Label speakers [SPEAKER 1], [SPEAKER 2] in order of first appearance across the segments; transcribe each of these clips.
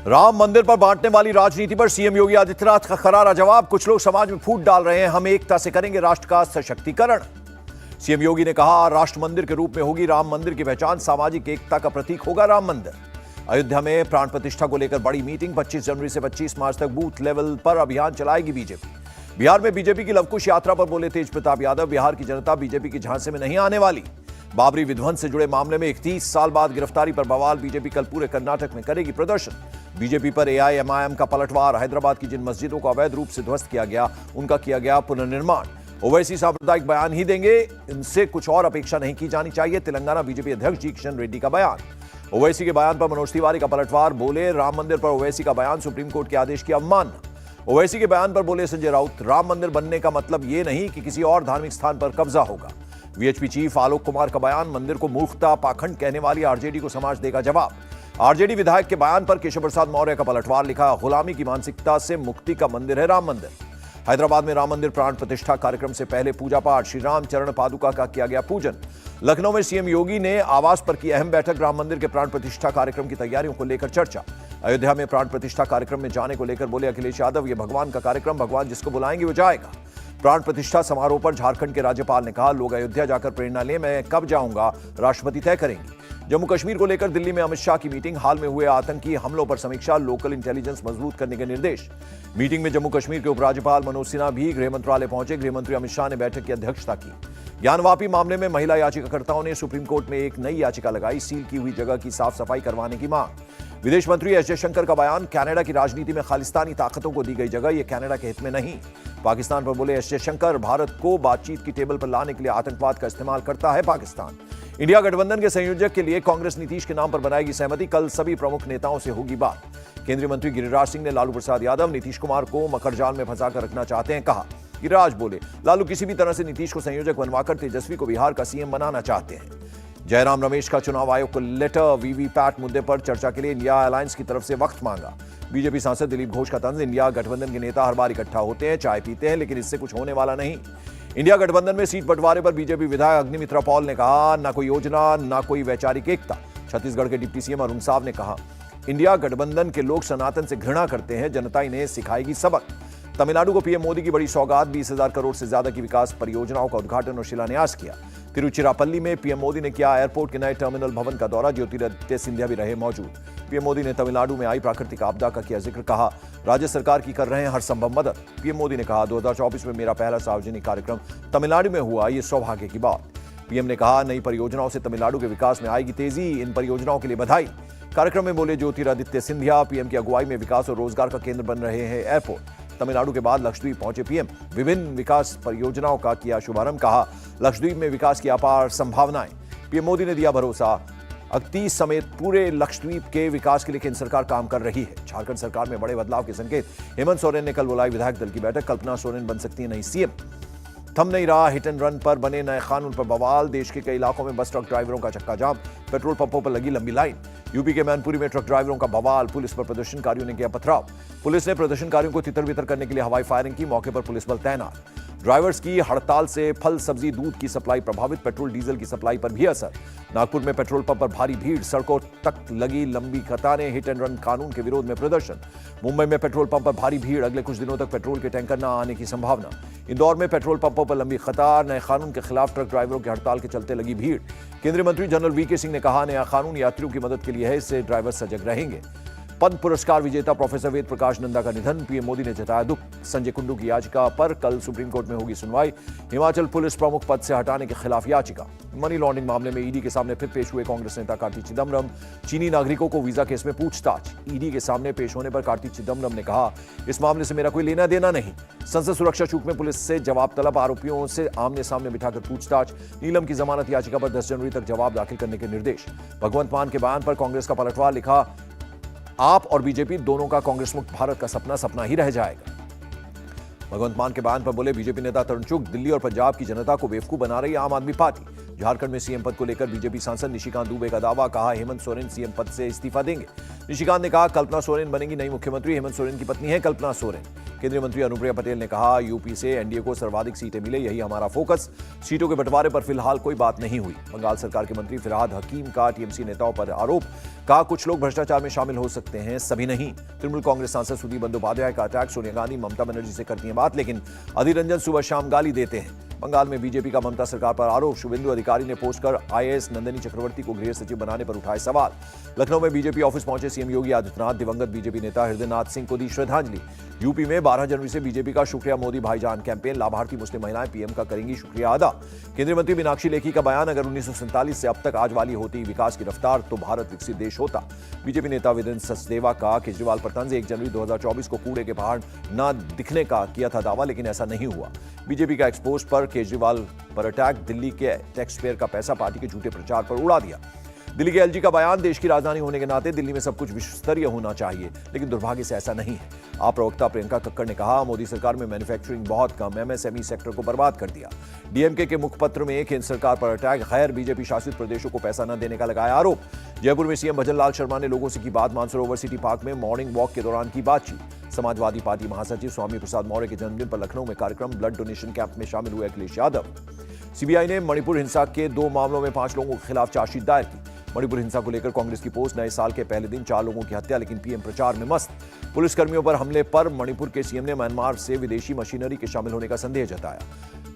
[SPEAKER 1] राम मंदिर पर बांटने वाली राजनीति पर सीएम योगी आदित्यनाथ का करारा जवाब। कुछ लोग समाज में फूट डाल रहे हैं, हम एकता से करेंगे राष्ट्र का सशक्तिकरण। सीएम योगी ने कहा, राष्ट्र मंदिर के रूप में होगी राम मंदिर की पहचान, सामाजिक एकता का प्रतीक होगा राम मंदिर। अयोध्या में प्राण प्रतिष्ठा को लेकर बड़ी मीटिंग। 25 जनवरी से 25 मार्च तक बूथ लेवल पर अभियान चलाएगी बीजेपी। बिहार में बीजेपी की लवकुश यात्रा पर बोले तेज प्रताप यादव, बिहार की जनता बीजेपी की झांसे में नहीं आने वाली। बाबरी विध्वंस से जुड़े मामले में 31 साल बाद गिरफ्तारी पर बवाल। बीजेपी कल पूरे कर्नाटक में करेगी प्रदर्शन। बीजेपी पर एआईएमआईएम का पलटवार। हैदराबाद की जिन मस्जिदों को अवैध रूप से ध्वस्त किया गया, उनका किया गया पुनर्निर्माण। ओवैसी सांप्रदायिक बयान ही देंगे, इनसे कुछ और अपेक्षा नहीं की जानी चाहिए। तेलंगाना बीजेपी अध्यक्ष जी किशन रेड्डी का बयान। ओवैसी के बयान पर मनोज तिवारी का पलटवार। बोले, राम मंदिर पर ओवैसी का बयान सुप्रीम कोर्ट के आदेश की अवमानना। ओवैसी के बयान पर बोले संजय राउत, राम मंदिर बनने का मतलब यह नहीं कि किसी और धार्मिक स्थान पर कब्जा होगा। वीएचपी चीफ आलोक कुमार का बयान। मंदिर को मूर्खता पाखंड कहने वाली आरजेडी को समाज देगा जवाब। आरजेडी विधायक के बयान पर केशव प्रसाद मौर्य का पलटवार। लिखा, गुलामी की मानसिकता से मुक्ति का मंदिर है राम मंदिर। हैदराबाद में राम मंदिर प्राण प्रतिष्ठा कार्यक्रम से पहले पूजा पाठ। श्री राम चरण पादुका का किया गया पूजन। लखनऊ में सीएम योगी ने आवास पर की अहम बैठक। राम मंदिर के प्राण प्रतिष्ठा कार्यक्रम की तैयारियों को लेकर चर्चा। अयोध्या में प्राण प्रतिष्ठा कार्यक्रम में जाने को लेकर बोले अखिलेश यादव, ये भगवान का कार्यक्रम, भगवान जिसको बुलाएंगे वो जाएगा। प्राण प्रतिष्ठा समारोह पर झारखंड के राज्यपाल ने कहा, लोग अयोध्या जाकर प्रेरणा लें, मैं कब जाऊंगा राष्ट्रपति तय करेंगे। जम्मू कश्मीर को लेकर दिल्ली में अमित शाह की मीटिंग। हाल में हुए आतंकी हमलों पर समीक्षा। लोकल इंटेलिजेंस मजबूत करने के निर्देश। मीटिंग में जम्मू कश्मीर के उपराज्यपाल मनोज सिन्हा भी गृह मंत्रालय पहुंचे। गृहमंत्री अमित शाह ने बैठक की अध्यक्षता की। ज्ञानवापी मामले में महिला याचिकाकर्ताओं ने सुप्रीम कोर्ट में एक नई याचिका लगाई। सील की हुई जगह की साफ सफाई करवाने की मांग। विदेश मंत्री एस जयशंकर का बयान। कनाडा की राजनीति में खालिस्तानी ताकतों को दी गई जगह, यह कनाडा के हित में नहीं। पाकिस्तान पर बोले एस जयशंकर, भारत को बातचीत की टेबल पर लाने के लिए आतंकवाद का इस्तेमाल करता है पाकिस्तान। इंडिया गठबंधन के संयोजक के लिए कांग्रेस नीतीश के नाम पर बनाएगी सहमति। कल सभी प्रमुख नेताओं से होगी बात। केंद्रीय मंत्री गिरिराज सिंह ने लालू प्रसाद यादव, नीतीश कुमार को मकड़जाल में फंसाकर रखना चाहते हैं, कहा। गिरिराज बोले, लालू किसी भी तरह से नीतीश को संयोजक बनवाकर तेजस्वी को बिहार का सीएम बनाना चाहते हैं। जयराम रमेश का चुनाव आयोग को लेटर। वीवीपैट मुद्दे पर चर्चा के लिए इंडिया अलायंस की तरफ से वक्त मांगा। बीजेपी सांसद दिलीप घोष का तंज, इंडिया गठबंधन के नेता हर बार इकट्ठा होते हैं, चाय पीते हैं, लेकिन इससे कुछ होने वाला नहीं। इंडिया गठबंधन में सीट बंटवारे पर बीजेपी विधायक अग्निमित्रा पॉल ने कहा, ना कोई योजना, ना कोई वैचारिक एकता। छत्तीसगढ़ के डिप्टी सीएम अरुण साव ने कहा, इंडिया गठबंधन के लोग सनातन से घृणा करते हैं, जनता इन्हें सिखाएगी सबक। तमिलनाडु को पीएम मोदी की बड़ी सौगात। 20,000 करोड़ से ज्यादा की विकास परियोजनाओं का उद्घाटन और शिलान्यास किया। तिरुचिरापल्ली में पीएम मोदी ने किया एयरपोर्ट के नए टर्मिनल भवन का दौरा। ज्योतिरादित्य सिंधिया भी रहे मौजूद। पीएम मोदी ने तमिलनाडु में आई प्राकृतिक आपदा का किया जिक्र। कहा, राज्य सरकार की कर रहे हैं हर संभव मदद। पीएम मोदी ने कहा, 2024 में मेरा पहला सार्वजनिक कार्यक्रम तमिलनाडु में हुआ, ये सौभाग्य की बात। पीएम ने कहा, नई परियोजनाओं से तमिलनाडु के विकास में आएगी तेजी, इन परियोजनाओं के लिए बधाई। कार्यक्रम में बोले ज्योतिरादित्य सिंधिया, पीएम की अगुवाई में विकास और रोजगार का केंद्र बन रहे हैं एयरपोर्ट। तमिलनाडु के बाद लक्षद्वीप पहुंचे पीएम, विभिन्न विकास परियोजनाओं का किया शुभारंभ। कहा, लक्षद्वीप में विकास की अपार संभावनाएं। पीएम मोदी ने दिया भरोसा, अगती समेत पूरे लक्षद्वीप के विकास के लिए केंद्र सरकार काम कर रही है। झारखंड सरकार में बड़े बदलाव के संकेत। हेमंत सोरेन ने कल बुलाई विधायक दल की बैठक। कल्पना सोरेन बन सकती है नई सीएम। थम नहीं रहा हिट एंड रन पर बने नए कानून पर बवाल। देश के कई इलाकों में बस ट्रक ड्राइवरों का चक्का जाम। पेट्रोल पंपों पर लगी लंबी लाइन। यूपी के मैनपुरी में ट्रक ड्राइवरों का बवाल। पुलिस पर प्रदर्शनकारियों ने किया पथराव। पुलिस ने प्रदर्शनकारियों को तितर बितर करने के लिए हवाई फायरिंग की। मौके पर पुलिस बल तैनात। ड्राइवर्स की हड़ताल से फल सब्जी दूध की सप्लाई प्रभावित। पेट्रोल डीजल की सप्लाई पर भी असर। नागपुर में पेट्रोल पंप पर भारी भीड़। सड़कों तक लगी लंबी कतारें। हिट एंड रन कानून के विरोध में प्रदर्शन। मुंबई में पेट्रोल पंप पर भारी भीड़। अगले कुछ दिनों तक पेट्रोल के टैंकर न आने की संभावना। इंदौर में पेट्रोल पंपों पर लंबी कतार। नए कानून के खिलाफ ट्रक ड्राइवरों की हड़ताल के चलते लगी भीड़। केंद्रीय मंत्री जनरल वीके सिंह ने कहा, नया कानून यात्रियों की मदद के लिए है, इससे ड्राइवर सजग रहेंगे। पद्म पुरस्कार विजेता प्रोफेसर वेद प्रकाश नंदा का निधन। पीएम मोदी ने जताया दुख। संजय कुंडू की याचिका पर कल सुप्रीम कोर्ट में होगी सुनवाई। हिमाचल पुलिस प्रमुख पद से हटाने के खिलाफ याचिका। मनी लॉन्ड्रिंग मामले में ईडी के सामने फिर पेश हुए कांग्रेस नेता कार्ति चिदम्बरम। चीनी नागरिकों को वीजा केस में पूछताछ। ईडी के सामने पेश होने पर कार्ति चिदम्बरम ने कहा, इस मामले से मेरा कोई लेना देना नहीं। संसद सुरक्षा चूक में पुलिस से जवाब तलब। आरोपियों से आमने सामने बिठाकर पूछताछ। नीलम की जमानत याचिका पर 10 जनवरी तक जवाब दाखिल करने के निर्देश। भगवंत मान के बयान पर कांग्रेस का पलटवार। लिखा, आप और बीजेपी दोनों का कांग्रेस मुक्त भारत का सपना सपना ही रह जाएगा। भगवंत मान के बयान पर बोले बीजेपी नेता तरुण चुग, दिल्ली और पंजाब की जनता को बेवकूफ बना रही आम आदमी पार्टी। झारखंड में सीएम पद को लेकर बीजेपी सांसद निशिकांत दुबे का दावा, कहा हेमंत सोरेन सीएम पद से इस्तीफा देंगे। निशिकांत ने कहा कल्पना सोरेन बनेंगी नई मुख्यमंत्री, हेमंत सोरेन की पत्नी है कल्पना सोरेन। केंद्रीय मंत्री अनुप्रिया पटेल ने कहा यूपी से एनडीए को सर्वाधिक सीटें मिले, यही हमारा फोकस। सीटों के बंटवारे पर फिलहाल कोई बात नहीं हुई। बंगाल सरकार के मंत्री फिरहाद हकीम का टीएमसी नेताओं पर आरोप, कहा कुछ लोग भ्रष्टाचार में शामिल हो सकते हैं, सभी नहीं। तृणमूल कांग्रेस सांसद सुदीप बंदोपाध्याय का अटैक, सोनिया गांधी ममता बनर्जी से करती हैं बात, लेकिन अधीर रंजन सुबह शाम गाली देते हैं। बंगाल में बीजेपी का ममता सरकार पर आरोप, शुभेंदु अधिकारी ने पोस्ट कर आईएएस नंदिनी चक्रवर्ती को गृह सचिव बनाने पर उठाए सवाल। लखनऊ में बीजेपी ऑफिस पहुंचे सीएम योगी आदित्यनाथ, दिवंगत बीजेपी नेता हृदयनाथ सिंह को दी श्रद्धांजलि। यूपी में 12 जनवरी से बीजेपी का शुक्रिया मोदी भाईजान कैंपेन, लाभार्थी मुस्लिम महिलाएं पीएम का करेंगी शुक्रिया अदा। केंद्रीय मंत्री मीनाक्षी लेखी का बयान, अगर 1947 से अब तक आज वाली होती विकास की रफ्तार तो भारत विकसित देश होता। बीजेपी नेता वीरेंद्र सचदेवा का केजरीवाल पर तंज, 1 जनवरी 2024 को कूड़े के पहाड़ न दिखने का किया था दावा, लेकिन ऐसा नहीं हुआ। बीजेपी का एक्सपोज पर केजरीवाल पर अटैक, दिल्ली के टैक्स पेयर का पैसा पार्टी के झूठे प्रचार पर उड़ा दिया। दिल्ली के एलजी का बयान, देश की राजधानी होने के नाते दिल्ली में सब कुछ विश्व स्तरीय होना चाहिए, लेकिन दुर्भाग्य से ऐसा नहीं है। आप प्रवक्ता प्रियंका कक्कड़ ने कहा मोदी सरकार में मैन्युफैक्चरिंग बहुत कम, एमएसएमई सेक्टर को बर्बाद कर दिया। डीएमके के मुखपत्र में केंद्र सरकार पर अटैक, खैर बीजेपी शासित प्रदेशों को पैसा न देने का लगाया आरोप। जयपुर में सीएम भजनलाल शर्मा ने लोगों से की बात, मानसरोवर सिटी पार्क में मॉर्निंग वॉक के दौरान की बातचीत। समाजवादी पार्टी महासचिव स्वामी प्रसाद मौर्य के जन्मदिन पर लखनऊ में कार्यक्रम, ब्लड डोनेशन कैंप में शामिल हुए अखिलेश यादव। सीबीआई ने मणिपुर हिंसा के 2 मामलों में 5 लोगों के खिलाफ चार्जशीट दायर की। मणिपुर हिंसा को लेकर कांग्रेस की पोस्ट, नए साल के पहले दिन 4 लोगों की हत्या, लेकिन पीएम प्रचार में मस्त। पुलिसकर्मियों पर हमले पर मणिपुर के सीएम ने म्यांमार से विदेशी मशीनरी के शामिल होने का संदेह जताया।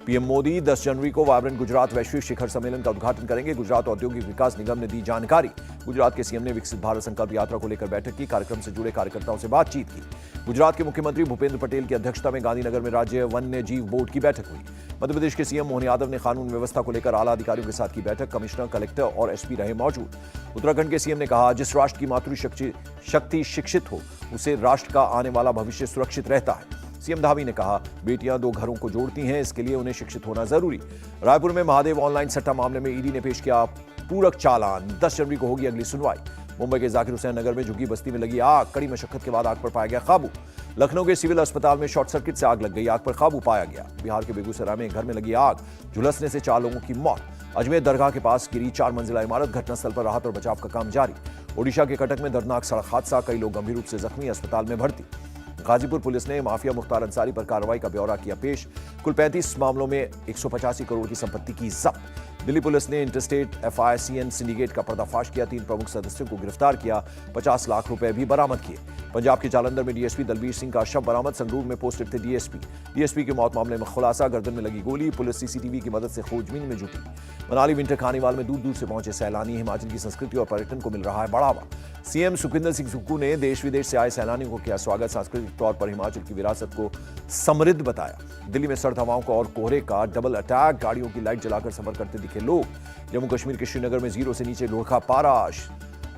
[SPEAKER 1] पीएम मोदी 10 जनवरी को वाइब्रेंट गुजरात वैश्विक शिखर सम्मेलन का उद्घाटन करेंगे। गुजरात औद्योगिक विकास निगम ने दी जानकारी। गुजरात के सीएम ने विकसित भारत संकल्प यात्रा को लेकर बैठक की, कार्यक्रम से जुड़े कार्यकर्ताओं से बातचीत की। गुजरात के मुख्यमंत्री भूपेंद्र पटेल की अध्यक्षता में गांधीनगर में राज्य वन्य जीव बोर्ड की बैठक हुई। मध्य प्रदेश के सीएम मोहन यादव ने कानून व्यवस्था को लेकर आला अधिकारियों के साथ की बैठक, कमिश्नर, कलेक्टर और एसपी रहे मौजूद। उत्तराखंड के सीएम ने कहा जिस राष्ट्र की मातृशक्ति शिक्षित हो उसे राष्ट्र का आने वाला भविष्य सुरक्षित रहता है। सीएम धामी ने कहा बेटियां 2 घरों को जोड़ती हैं, इसके लिए उन्हें शिक्षित होना जरूरी। रायपुर में महादेव ऑनलाइन सट्टा मामले में ईडी ने पेश किया पूरक चालान, 10 जनवरी को होगी अगली सुनवाई। मुंबई के जाकिर हुसैन नगर में झुग्गी बस्ती में लगी आग, कड़ी मशक्कत के बाद आग पर पाया गया काबू। लखनऊ के सिविल अस्पताल में शॉर्ट सर्किट से आग लग गई, आग पर काबू पाया गया। बिहार के बेगूसराय में एक घर में लगी आग, झुलसने से 4 लोगों की मौत। अजमेर दरगाह के पास गिरी 4 मंजिला इमारत, घटनास्थल पर राहत और बचाव का काम जारी। ओडिशा के कटक में दर्दनाक सड़क हादसा, कई लोग गंभीर रूप से जख्मी, अस्पताल में भर्ती। गाजीपुर पुलिस ने माफिया मुख्तार अंसारी पर कार्रवाई का ब्यौरा किया पेश, कुल 35 मामलों में 185 करोड़ की संपत्ति की जब्त। दिल्ली पुलिस ने इंटरस्टेट एफआईसीएन सिंडिकेट का पर्दाफाश किया, 3 प्रमुख सदस्यों को गिरफ्तार किया, 50 लाख रुपए भी बरामद किए। पंजाब के जालंधर में डीएसपी दलबीर सिंह का शव बरामद, संगरूर में पोस्टेड थे डीएसपी की मौत मामले में खुलासा, गर्दन में लगी गोली, पुलिस सीसीटीवी की मदद से खोजबीन में जुटी। मनाली विंटर कार्निवाल में दूर दूर से पहुंचे सैलानी, हिमाचल की संस्कृति और पर्यटन को मिल रहा है बढ़ावा। सीएम सुखविंदर सिंह सुक्खू ने देश विदेश से आए सैलानियों को किया स्वागत, सांस्कृतिक तौर पर हिमाचल की विरासत को समृद्ध बताया। दिल्ली में सर्द हवाओं का और कोहरे का डबल अटैक, गाड़ियों की लाइट जलाकर सफर करते दिखे लोग। जम्मू कश्मीर के श्रीनगर में 0 से नीचे लुढ़का पारा,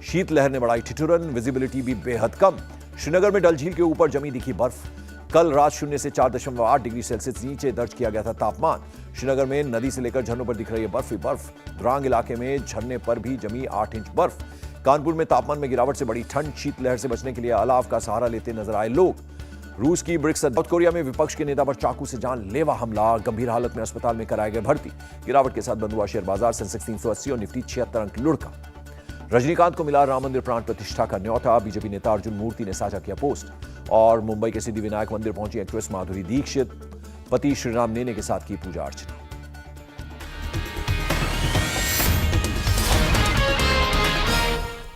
[SPEAKER 1] शीतलहर ने बढ़ाई ठिठुरन, विजिबिलिटी भी बेहद कम। श्रीनगर में डल झील के ऊपर जमी दिखी बर्फ। कल रात 0 से 4.8 डिग्री सेल्सियस नीचे दर्ज किया गया था तापमान। श्रीनगर में नदी से लेकर झरनों पर दिख रही है बर्फ ही बर्फ। द्रांग इलाके में झरने पर भी जमी 8 इंच बर्फ। कानपुर में तापमान में गिरावट से बड़ी ठंड, शीतलहर से बचने के लिए अलाव का सहारा लेते नजर आए लोग। रूस की ब्रिक्स, साउथ कोरिया में विपक्ष के नेता पर चाकू से जानलेवा हमला, गंभीर हालत में अस्पताल में कराए गए भर्ती। गिरावट के साथ बंद हुआ शेयर बाजार, सेंसेक्स 380 और निफ्टी 76 अंक लुढ़का। रजनीकांत को मिला राम मंदिर प्राण प्रतिष्ठा का न्योता, बीजेपी नेता अर्जुन मूर्ति ने साझा किया पोस्ट। और मुंबई के सिद्धिविनायक मंदिर पहुंची एक्ट्रेस माधुरी दीक्षित, पति श्रीराम नेने के साथ की पूजा अर्चना।